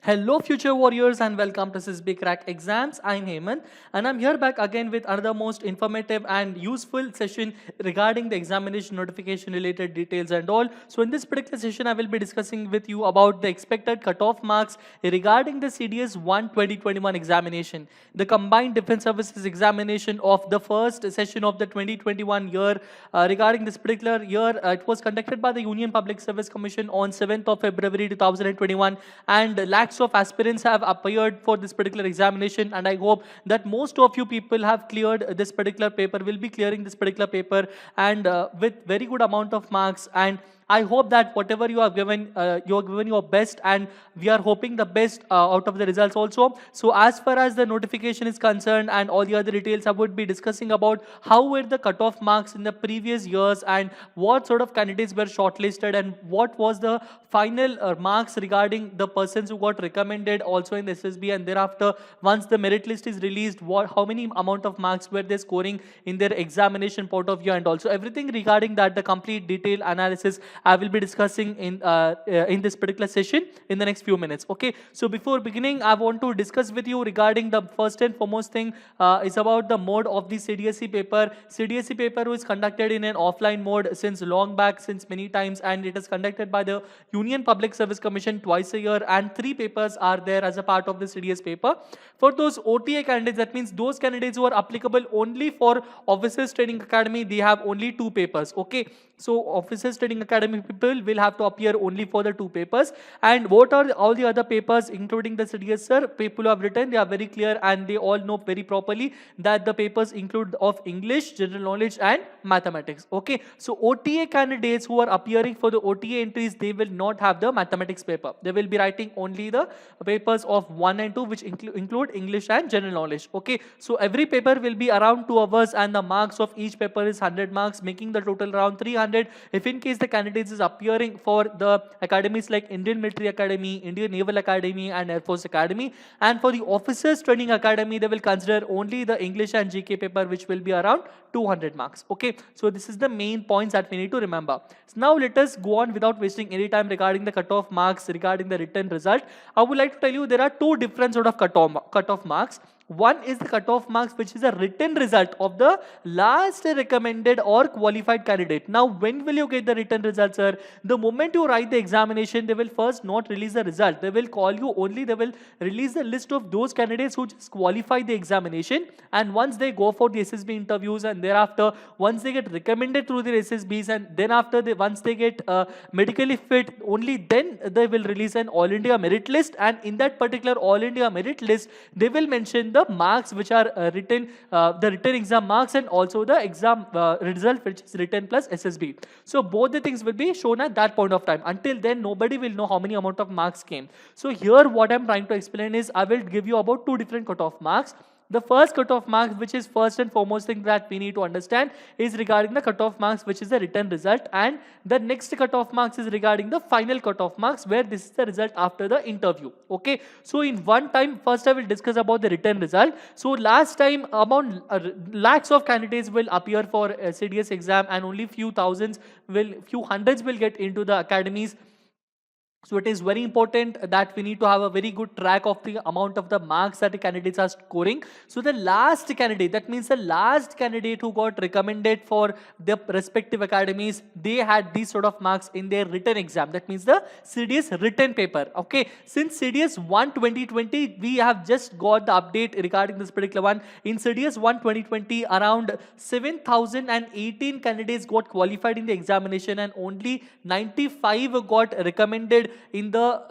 Hello, future warriors, and welcome to SISB Crack Exams. I'm Heyman, and I'm here back again with another most informative and useful session regarding the examination notification related details and all. So, in this particular session, I will be discussing with you about the expected cutoff marks regarding the CDS 1 2021 examination, the combined defense services examination of the first session of the 2021 year. Regarding this particular year, it was conducted by the Union Public Service Commission on 7th of February 2021, and lakhs of aspirants have appeared for this particular examination, and I hope that most of you people have cleared this particular paper, will be clearing this particular paper, and with very good amount of marks. And I hope that whatever you have given your best, and we are hoping the best out of the results also. So as far as the notification is concerned and all the other details, I would be discussing about how were the cutoff marks in the previous years, and what sort of candidates were shortlisted, and what was the final marks regarding the persons who got recommended also in the SSB, and thereafter once the merit list is released, how many amount of marks were they scoring in their examination point of view, and also everything regarding that, the complete detail analysis I will be discussing in this particular session in the next few minutes. Okay, so before beginning, I want to discuss with you regarding the first and foremost thing is about the mode of the CDSE paper. CDSE paper was conducted in an offline mode since long back, since many times, and it is conducted by the Union Public Service Commission twice a year, and 3 papers are there as a part of the CDS paper. For those OTA candidates, that means those candidates who are applicable only for Officers Training Academy, they have only 2 papers. Okay, so Officers Training Academy people will have to appear only for the 2 papers. And what are all the other papers, including the CDS sir, people who have written, they are very clear and they all know very properly that the papers include of English, general knowledge, and mathematics. Okay, so OTA candidates who are appearing for the OTA entries, they will not have the mathematics paper. They will be writing only the papers of 1 and 2, which include English and general knowledge. Okay, so every paper will be around 2 hours, and the marks of each paper is 100 marks, making the total around 300. If in case the candidates is appearing for the academies like Indian Military Academy, Indian Naval Academy, and Air Force Academy, and for the Officers Training Academy, they will consider only the English and GK paper, which will be around 200 marks. Okay, so this is the main points that we need to remember. So now let us go on without wasting any time regarding the cutoff marks regarding the written result. I would like to tell you there are 2 different sort of cutoff marks. One is the cutoff marks, which is a written result of the last recommended or qualified candidate. Now, when will you get the written results, sir? The moment you write the examination, they will first not release the result. They will call you only, they will release the list of those candidates who just qualify the examination. And once they go for the SSB interviews, and thereafter, once they get recommended through the SSBs, and then after once they get medically fit, only then they will release an All India merit list. And in that particular All India merit list, they will mention the marks which are written, the written exam marks, and also the exam result which is written plus SSB. So both the things will be shown at that point of time. Until then, nobody will know how many amount of marks came. So here what I'm trying to explain is I will give you about 2 different cutoff marks. The first cutoff marks, which is first and foremost thing that we need to understand, is regarding the cutoff marks, which is the written result, and the next cutoff marks is regarding the final cutoff marks, where this is the result after the interview. Okay, so in one time, first I will discuss about the written result. So last time, among lakhs of candidates will appear for a CDS exam, and only few hundreds will get into the academies. So it is very important that we need to have a very good track of the amount of the marks that the candidates are scoring. So the last candidate, that means the last candidate who got recommended for the respective academies, they had these sort of marks in their written exam. That means the CDS written paper. Okay, since CDS 1 2020, we have just got the update regarding this particular one. In CDS 1 2020, around 7,018 candidates got qualified in the examination, and only 95 got recommended in the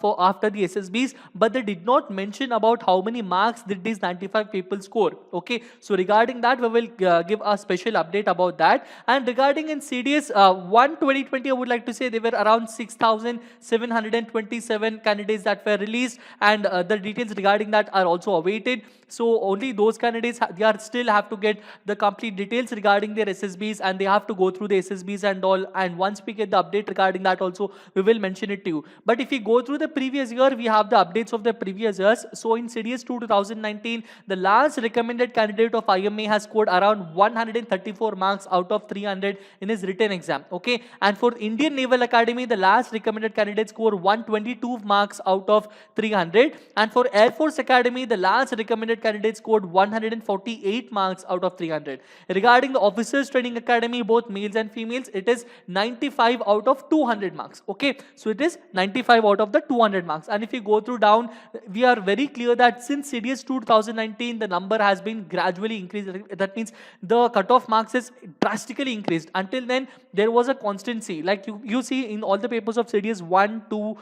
for after the SSBs, but they did not mention about how many marks did these 95 people score. Okay, so regarding that, we will give a special update about that. And regarding in CDS 1 2020, I would like to say there were around 6,727 candidates that were released, and the details regarding that are also awaited. So only those candidates, they are still have to get the complete details regarding their SSBs, and they have to go through the SSBs and all. And once we get the update regarding that also, we will mention it 2022. But if we go through the previous year, we have the updates of the previous years. So in CDS 2 2019, the last recommended candidate of IMA has scored around 134 marks out of 300 in his written exam. Okay, and for Indian Naval Academy, the last recommended candidate scored 122 marks out of 300, and for Air Force Academy, the last recommended candidate scored 148 marks out of 300. Regarding the Officers Training Academy, both males and females, it is 95 out of 200 marks. Okay, so it is 95 out of the 200 marks. And if you go through down, we are very clear that since CDS 2019, the number has been gradually increased. That means the cutoff marks is drastically increased. Until then, there was a constancy. Like you see in all the papers of CDS 1 to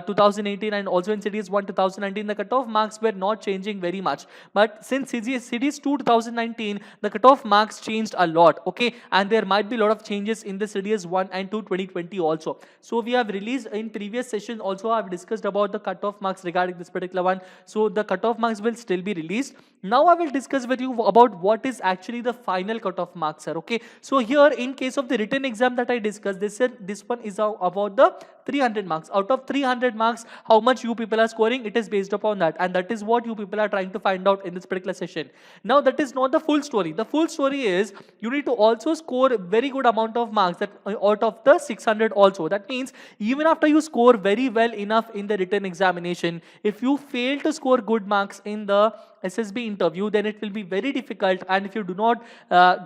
2018 and also in CDS 1 2019, the cutoff marks were not changing very much. But since CDS 2 2019, the cutoff marks changed a lot. Okay, and there might be a lot of changes in the CDS 1 and 2 2020 also. So we have released in previous session also, I have discussed about the cutoff marks regarding this particular one. So the cutoff marks will still be released. Now I will discuss with you about what is actually the final cutoff marks, sir. Okay, so here in case of the written exam that I discussed, this one is about the 300 marks. Out of 300 marks, how much you people are scoring, it is based upon that, and that is what you people are trying to find out in this particular session. Now that is not the full story. The full story is you need to also score very good amount of marks that out of the 600 also. That means even after you score very well enough in the written examination, if you fail to score good marks in the SSB interview, then it will be very difficult, and if you do not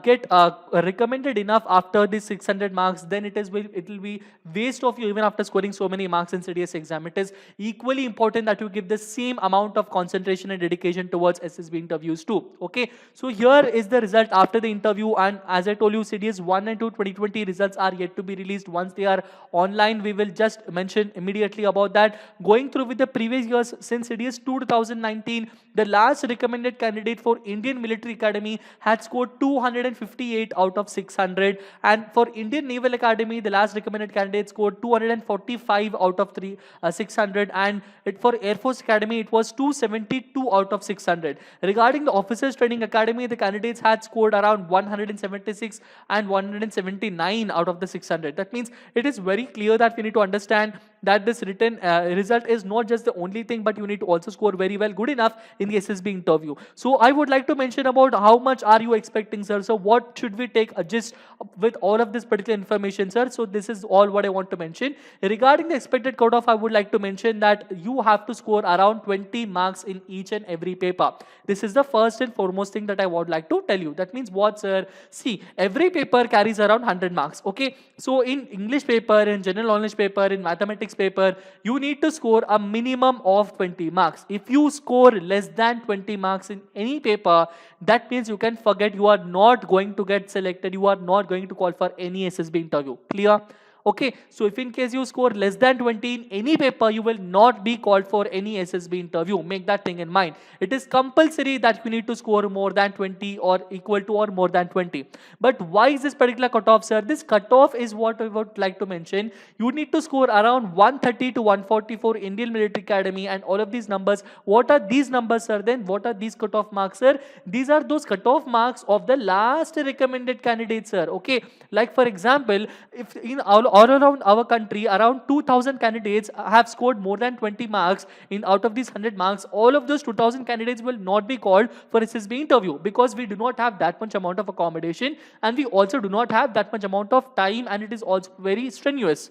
get recommended enough after this 600 marks, then it will be waste of you even after scoring so many marks in CDS exam. It is equally important that you give the same amount of concentration and dedication towards SSB interviews too. Okay, so here is the result after the interview, and as I told you, CDS 1 and 2 2020 results are yet to be released. Once they are online, we will just mention immediately about that. Going through with the previous years, since CDS 2 2019, the last recommended candidate for Indian Military Academy had scored 258 out of 600, and for Indian Naval Academy, the last recommended candidate scored 245 out of 600, and for Air Force Academy, it was 272 out of 600. Regarding the Officers Training Academy, the candidates had scored around 176 and 179 out of the 600. That means it is very clear that we need to understand that this written result is not just the only thing, but you need to also score very well, good enough in the SSB interview. So I would like to mention about how much are you expecting, sir. So what should we take a gist with all of this particular information, sir? So this is all what I want to mention. Regarding the expected cutoff, I would like to mention that you have to score around 20 marks in each and every paper. This is the first and foremost thing that I would like to tell you. That means what, sir? See, every paper carries around 100 marks. Okay, so in English paper, in general knowledge paper, in mathematics paper, you need to score a minimum of 20 marks. If you score less than 20 marks in any paper, that means you can forget, you are not going to get selected, you are not going to call for any SSB interview. Clear? Okay, so if in case you score less than 20 in any paper, you will not be called for any SSB interview. Make that thing in mind. It is compulsory that you need to score more than 20 or equal to or more than 20. But why is this particular cutoff, sir? This cutoff is what I would like to mention. You need to score around 130 to 140 for Indian Military Academy, and all of these numbers. What are these numbers, sir? Then what are these cutoff marks, sir? These are those cutoff marks of the last recommended candidates, sir. Okay, like for example, if in all around our country, around 2000 candidates have scored more than 20 marks in out of these 100 marks, all of those 2000 candidates will not be called for SSB interview, because we do not have that much amount of accommodation, and we also do not have that much amount of time, and it is also very strenuous.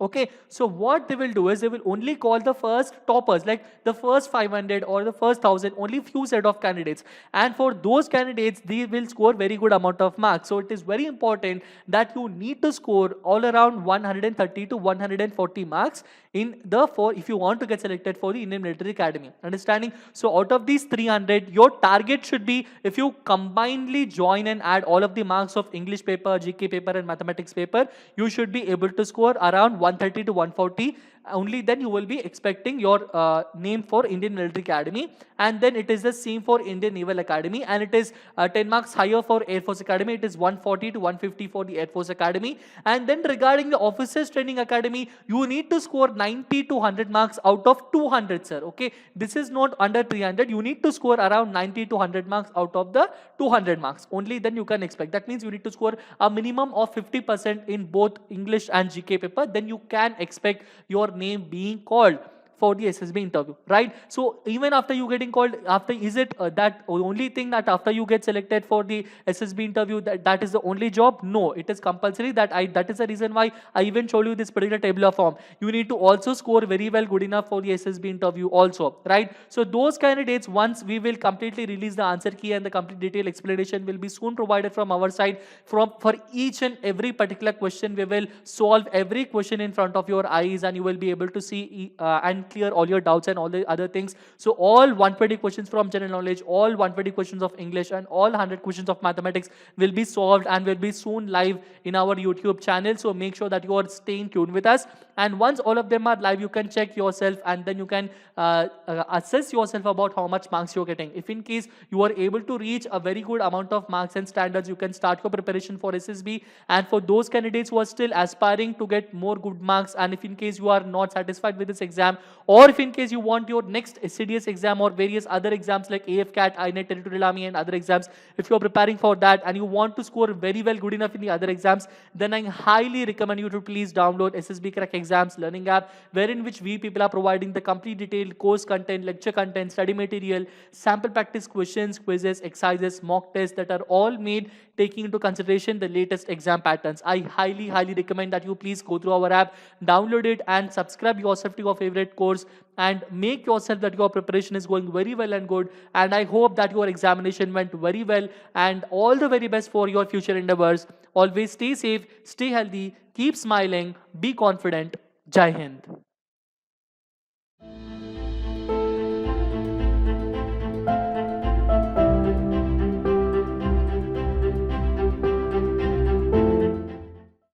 Okay, so what they will do is they will only call the first toppers, like the first 500 or the first 1000, only few set of candidates, and for those candidates they will score very good amount of marks. So it is very important that you need to score all around 130 to 140 marks in the if you want to get selected for the Indian Military Academy. Understanding? So out of these 300, your target should be, if you combinedly join and add all of the marks of English paper, GK paper and mathematics paper, you should be able to score around 130 to 140 only then you will be expecting your name for Indian Military Academy, and then it is the same for Indian Naval Academy, and it is 10 marks higher for Air Force Academy. It is 140 to 150 for the Air Force Academy. And then regarding the Officers Training Academy, you need to score 90 to 100 marks out of 200, sir. Okay, this is not under 300. You need to score around 90 to 100 marks out of the 200 marks. Only then you can expect. That means you need to score a minimum of 50% in both English and GK paper. Then you can expect your name being called for the SSB interview, right? So even after you getting called, after, is it that only thing that after you get selected for the SSB interview, that is the only job? No, it is compulsory. That is the reason why I even showed you this particular tabular form. You need to also score very well, good enough for the SSB interview also, right? So those candidates, once we will completely release the answer key and the complete detailed explanation will be soon provided from our side. For each and every particular question, we will solve every question in front of your eyes, and you will be able to see and clear all your doubts and all the other things. So all 120 questions from general knowledge, all 120 questions of English, and all 100 questions of mathematics will be solved and will be soon live in our YouTube channel. So make sure that you are staying tuned with us. And once all of them are live, you can check yourself, and then you can assess yourself about how much marks you're getting. If in case you are able to reach a very good amount of marks and standards, you can start your preparation for SSB. And for those candidates who are still aspiring to get more good marks, and if in case you are not satisfied with this exam, or if in case you want your next CDS exam or various other exams like AFCAT, INET, Territorial Army and other exams, if you're preparing for that and you want to score very well, good enough in the other exams, then I highly recommend you to please download SSB Crack Exams Learning App, wherein which we people are providing the complete detailed course content, lecture content, study material, sample practice questions, quizzes, exercises, mock tests that are all made taking into consideration the latest exam patterns. I highly recommend that you please go through our app, download it and subscribe yourself to your favorite course, and make yourself that your preparation is going very well and good. And I hope that your examination went very well, and all the very best for your future endeavors. Always stay safe, stay healthy, keep smiling, be confident. Jai Hind.